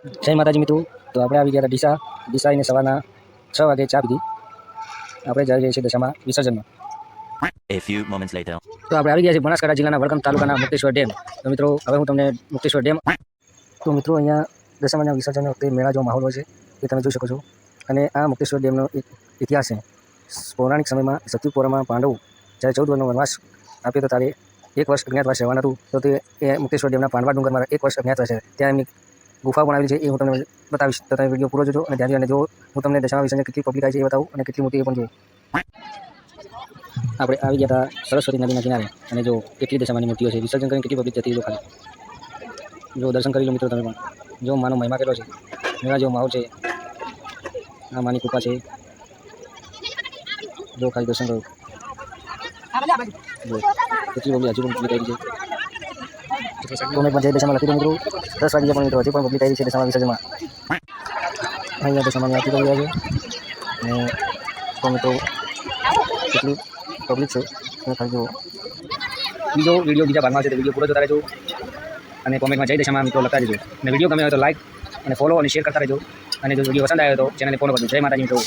જય માતાજી મિત્રો. તો આપણે આવી ગયા હતા ડીસા આવીને સવારના 6 વાગે ચા પીધી. આપણે જઈ રહ્યા છીએ દશામાં વિસર્જનમાં. A few moments later. તો આપણે આવી ગયા છીએ બનાસકાંઠા જિલ્લાના વડગામ તાલુકાના મુક્તેશ્વર ડેમ. તો મિત્રો હવે હું તમને મુક્તેશ્વર ડેમ. તો મિત્રો અહીંયા દશામાના વિસર્જન વખતે મેળા જેવો માહોલ હોય છે એ તમે જોઈ શકો છો. અને આ મુક્તેશ્વર ડેમનો એક ઇતિહાસ છે. પૌરાણિક સમયમાં સત્યુપુરામાં પાંડવો જ્યારે 14 વર્ષનો વનવાસ આપ્યો તો ત્યારે 1 વર્ષ અજ્ઞાતવાસ રહેવાનું હતું. તો તે એ મુક્તેશ્વર ડેમના પાંડવા ડુંગરમાં 1 વર્ષ અજ્ઞાતવાસ છે. ત્યાં એમની ગુફા બનાવેલી છે એ હું તમને બતાવીશ. તો તમે વિડીયો પૂરો જોજો અને ધ્યાનથી અને જો હું તમને દશામા વિસર્જન કેટલી પબ્લિક આવી છે એ બતાવું અને કેટલી મોટી એ પણ જુઓ. આપણે આવી ગયા હતા સરસ્વતી નદીના કિનારે અને જો કેટલી દશામાની મૂર્તિઓ છે. વિસર્જન કરીને કેટલી પબ્લિક જતી જો ખાલી જો દર્શન કરી લો મિત્રો તમે પણ. જો માનો મહિમા કેટલો છે, મેળા જેવો માહોલ છે, આ માની કૃપા છે. જો ખાલી દર્શન કરો જો કેટલી પબ્લિક હજુ પણ પબ્લિક આવી છે. તો મેં પણ જય દશામાં લખી દો મિત્રો. 10 વાગ્યા પણ મિત્રો હજી પણ પબ્લિક આવી છે દશામા વિસર્જનમાં. અહીંયા દશામાની આરતી કરી રહ્યા છે અને તો મિત્રો કેટલી પબ્લિક છે તમે ખાલી જુઓ. બીજો વિડીયો બીજા ભાગમાં છે તો વિડીયો પૂરો જોતા રહેજો અને કોમેન્ટમાં જય દશામાં મિત્રો લખતા રહેજો. અને વિડીયો ગમે હોય તો લાઈક અને ફોલો અને શેર કરતા રહેજો. અને જો વિડીયો પસંદ આવ્યો તો ચેનલને ફોલો કરજો. જય માતાજી મિત્રો.